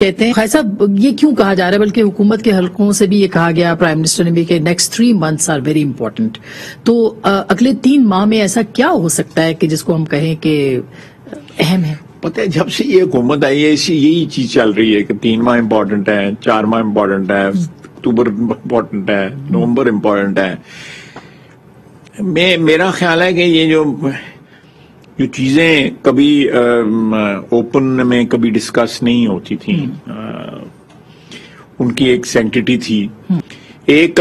کہتے ہیں خیر صاحب یہ کیوں کہا جا رہا ہے، بلکہ حکومت کے حلقوں سے بھی یہ کہا گیا، پرائم منسٹر نے بھی، کہ next 3 months are very important. تو اگلے 3 ماہ میں ایسا کیا ہو سکتا ہے کہ جس کو ہم کہیں کہ اہم ہے؟ پتہ ہے جب سے یہ حکومت آئی ہے یہی چیز چل رہی ہے کہ 3 ماہ امپورٹنٹ ہے، 4 ماہ امپورٹنٹ ہے، اکتوبر امپورٹنٹ ہے، نومبر امپورٹنٹ ہے. میرا خیال ہے کہ یہ جو چیزیں کبھی اوپن میں کبھی ڈسکس نہیں ہوتی تھیں، ان کی ایک سینکٹیٹی تھی. ایک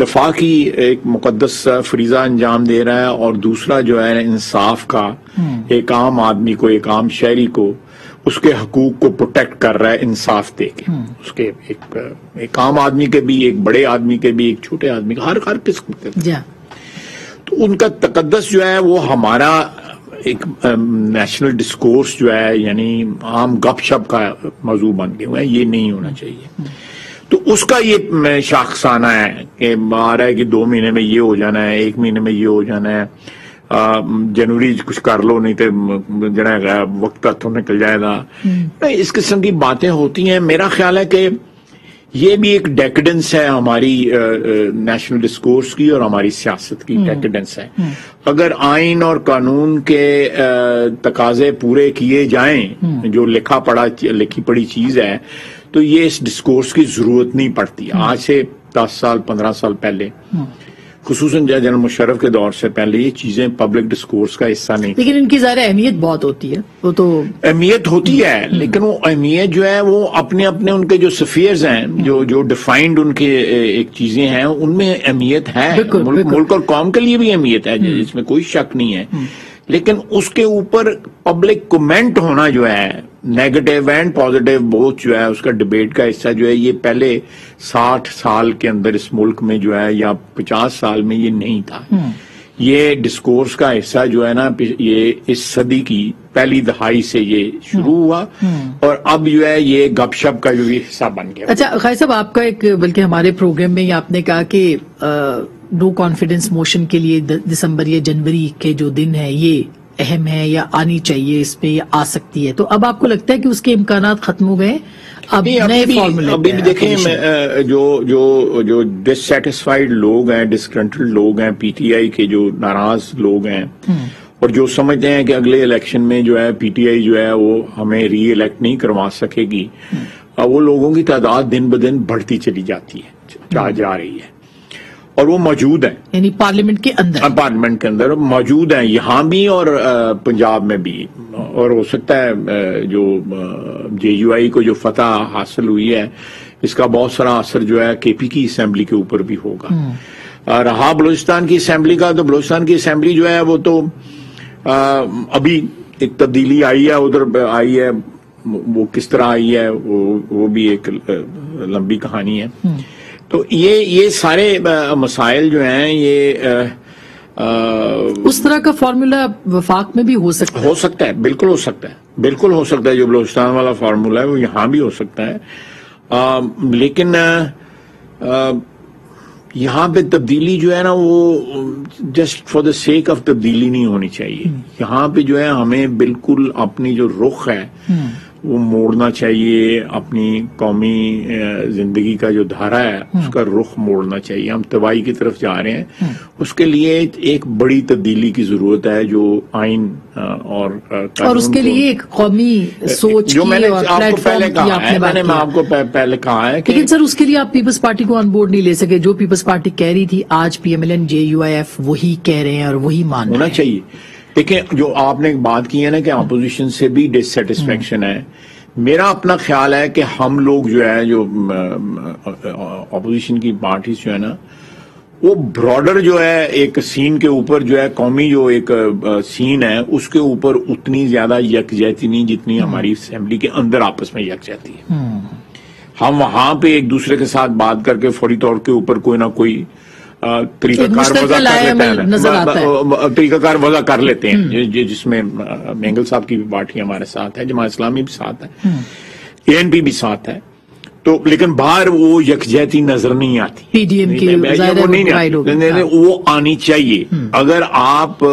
دفاع کی ایک مقدس فریضہ انجام دے رہا ہے، اور دوسرا جو ہے انصاف کا، ایک عام آدمی کو، ایک عام شہری کو اس کے حقوق کو پروٹیکٹ کر رہا ہے انصاف دے کے. اس کے ایک عام آدمی کے بھی، ایک بڑے آدمی کے بھی، ایک چھوٹے آدمی کا، ہر قسم کے. تو ان کا تقدس جو ہے وہ ہمارا ایک نیشنل ڈسکورس جو ہے، یعنی عام گپ شپ کا موضوع بن گیا ہوا ہے. یہ نہیں ہونا چاہیے. تو اس کا یہ شاخسانہ ہے کہ آ رہا ہے کہ 2 مہینے میں یہ ہو جانا ہے، 1 مہینے میں یہ ہو جانا ہے، جنوری کچھ کر لو نہیں تو جڑا وقت ہاتھوں نکل جائے گا. اس قسم کی باتیں ہوتی ہیں. میرا خیال ہے کہ یہ بھی ایک ڈیکیڈنس ہے ہماری نیشنل ڈسکورس کی اور ہماری سیاست کی ڈیکیڈنس ہے. اگر آئین اور قانون کے تقاضے پورے کیے جائیں، جو لکھی پڑی چیز ہے، تو یہ اس ڈسکورس کی ضرورت نہیں پڑتی. آج سے 10 سال 15 سال پہلے، خصوصاً جنرل مشرف کے دور سے پہلے، یہ چیزیں پبلک ڈسکورس کا حصہ نہیں تھی. لیکن ان کی ظاہر اہمیت بہت ہوتی ہے. وہ تو اہمیت ہوتی ہے، لیکن وہ اہمیت جو ہے وہ اپنے ان کے جو سفیئرز ہیں، جو ڈیفائنڈ ان کے ایک چیزیں ہیں، ان میں اہمیت ہے. ملک اور قوم کے لیے بھی اہمیت ہے، جس میں کوئی شک نہیں ہے. لیکن اس کے اوپر پبلک کومنٹ ہونا جو ہے، نیگیٹو اینڈ پازیٹیو بوتھ جو ہے، اس کا ڈیبیٹ کا حصہ جو ہے، یہ پہلے 60 سال کے اندر اس ملک میں جو ہے، یا 50 سال میں یہ نہیں تھا. یہ ڈسکورس کا حصہ جو ہے نا، یہ اس صدی کی پہلی دہائی سے یہ شروع ہوا، اور اب جو ہے یہ گپ شپ کا جو بھی حصہ بن گیا. اچھا خیر صاحب، آپ کا ایک بلکہ ہمارے پروگرام میں آپ نے کہا کہ نو کانفیڈنس موشن کے لیے دسمبر یا جنوری کے جو دن ہے یہ اہم ہے، یا آنی چاہیے، اس پہ یہ آ سکتی ہے. تو اب آپ کو لگتا ہے کہ اس کے امکانات ختم ہو گئے؟ اب نئے فارمولے ابھی بھی دیکھیں، جو ڈسسیٹسفائیڈ لوگ ہیں، ڈسکنٹنٹ لوگ ہیں، پی ٹی آئی کے جو ناراض لوگ ہیں، اور جو سمجھتے ہیں کہ اگلے الیکشن میں جو ہے پی ٹی آئی جو ہے وہ ہمیں ری الیکٹ نہیں کروا سکے گی، وہ لوگوں کی تعداد دن بدن بڑھتی چلی جاتی ہے، جا رہی ہے، اور وہ موجود ہیں، یعنی پارلیمنٹ کے اندر موجود ہیں، یہاں بھی اور پنجاب میں بھی. اور ہو سکتا ہے جو جے یو آئی کو جو فتح حاصل ہوئی ہے، اس کا بہت سارا اثر جو ہے کے پی کی اسمبلی کے اوپر بھی ہوگا. رہا بلوچستان کی اسمبلی کا، تو بلوچستان کی اسمبلی جو ہے وہ تو ابھی ایک تبدیلی آئی ہے، ادھر آئی ہے، وہ کس طرح آئی ہے وہ بھی ایک لمبی کہانی ہے. تو یہ سارے مسائل جو ہیں، یہ اس طرح کا فارمولا وفاق میں بھی ہو سکتا ہے. بالکل ہو سکتا ہے. جو بلوچستان والا فارمولا ہے وہ یہاں بھی ہو سکتا ہے. لیکن یہاں پہ تبدیلی جو ہے نا، وہ just for the sake of تبدیلی نہیں ہونی چاہیے. یہاں پہ جو ہے ہمیں بالکل اپنی جو رخ ہے وہ موڑنا چاہیے. اپنی قومی زندگی کا جو دھارا ہے اس کا رخ موڑنا چاہیے. ہم تباہی کی طرف جا رہے ہیں. اس کے لیے ایک بڑی تبدیلی کی ضرورت ہے، جو آئین اور اس کے لیے ایک قومی سوچ جو میں نے آپ کو پہلے کہا ہے، میں نے آپ کو پہلے کہا ہے کہ لیکن سر اس کے لیے آپ پیپلز پارٹی کو آن بورڈ نہیں لے سکے. جو پیپلز پارٹی کہہ رہی تھی، آج P M L N J U I F وہی کہہ رہے ہیں اور وہی مان رہے ہیں. ہونا چاہیے. دیکھیں، جو آپ نے بات کی ہے نا کہ اپوزیشن سے بھی ڈسسیٹسفیکشن ہے، میرا اپنا خیال ہے کہ ہم لوگ جو ہے، جو اپوزیشن کی پارٹیز جو ہے نا، وہ براڈر جو ہے ایک سین کے اوپر جو ہے، قومی جو ایک سین ہے، اس کے اوپر اتنی زیادہ یکجہتی نہیں جتنی ہماری اسمبلی کے اندر آپس میں یکجہتی ہے. ہم وہاں پہ ایک دوسرے کے ساتھ بات کر کے فوری طور کے اوپر کوئی نہ کوئی طریقہ کار وضع کر لیتے ہیں، جس میں مینگل صاحب کی بھی پارٹی ہمارے ساتھ ہے، جماعت اسلامی بھی ساتھ ہے، اے این پی بھی ساتھ ہے. تو لیکن باہر وہ یکجہتی نظر نہیں آتی. پی ڈی ایم کی وہ آنی چاہیے. اگر آپ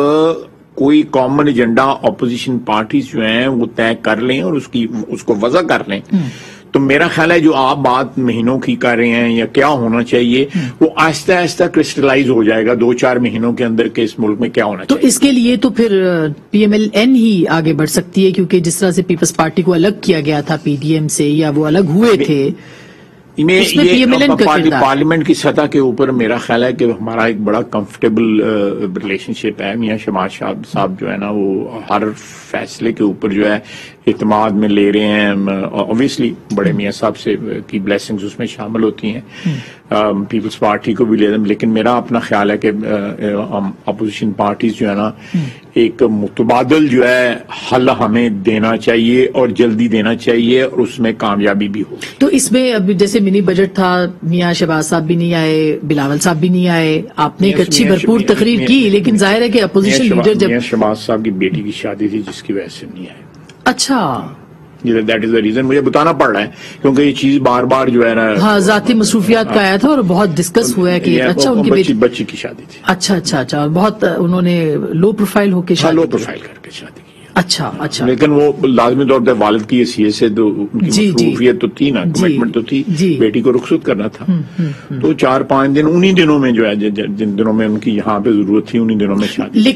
کوئی کامن ایجنڈا اپوزیشن پارٹیز جو ہیں وہ طے کر لیں اور اس کو وضع کر لیں، تو میرا خیال ہے جو آپ بات مہینوں کی کر رہے ہیں یا کیا ہونا چاہیے وہ آہستہ آہستہ کرسٹلائز ہو جائے گا 2-4 مہینوں کے اندر کہ اس ملک میں کیا ہونا تو چاہیے. اس کے لیے تو پھر پی ایم ایل این ہی آگے بڑھ سکتی ہے، کیونکہ جس طرح سے پیپلز پارٹی کو الگ کیا گیا تھا پی ڈی ایم سے یا وہ الگ ہوئے تھے، پارلیمنٹ کی سطح کے اوپر میرا خیال ہے کہ ہمارا ایک بڑا کمفرٹیبل ریلیشن شپ ہے. میاں شہباز صاحب جو ہے نا وہ ہر فیصلے کے اوپر جو ہے اعتماد میں لے رہے ہیں. اوبیسلی بڑے میاں صاحب سے کی بلیسنگز اس میں شامل ہوتی ہیں، پیپلز پارٹی کو بھی لے دیں، لیکن میرا اپنا خیال ہے کہ اپوزیشن پارٹیز جو ہے نا ایک متبادل جو ہے حل ہمیں دینا چاہیے اور جلدی دینا چاہیے اور اس میں کامیابی بھی ہو. تو اس میں اب جیسے منی بجٹ تھا، میاں شہباز صاحب بھی نہیں آئے، بلاول صاحب بھی نہیں آئے، آپ نے ایک اچھی بھرپور تقریر کی، لیکن ظاہر ہے کہ اپوزیشن لیڈر جب میاں شہباز صاحب کی بیٹی کی شادی تھی جس کی وجہ سے نہیں آئے. اچھا، دیٹ از دا ریزن، مجھے بتانا پڑ رہا ہے کیونکہ یہ چیز بار بار جو ہے نا ہاں ذاتی مصروفیات کا آیا تھا اور بہت ڈسکس ہوا ہے کہ اچھا ان کی بچی کی شادی تھی. اچھا بہت انہوں نے لو پروفائل ہو کے شادی، لو پروفائل کر کے شادی کی. اچھا لیکن وہ لازمی طور پہ والد کی حیثیت سے تو ان کی مصروفیت تو تھی نا، کمٹمنٹ تو تھی، بیٹی کو رخصت کرنا تھا. تو 4-5 دن انہی دنوں میں جو ہے جن دنوں میں ان کی یہاں پہ ضرورت تھی انہی دنوں میں شادی.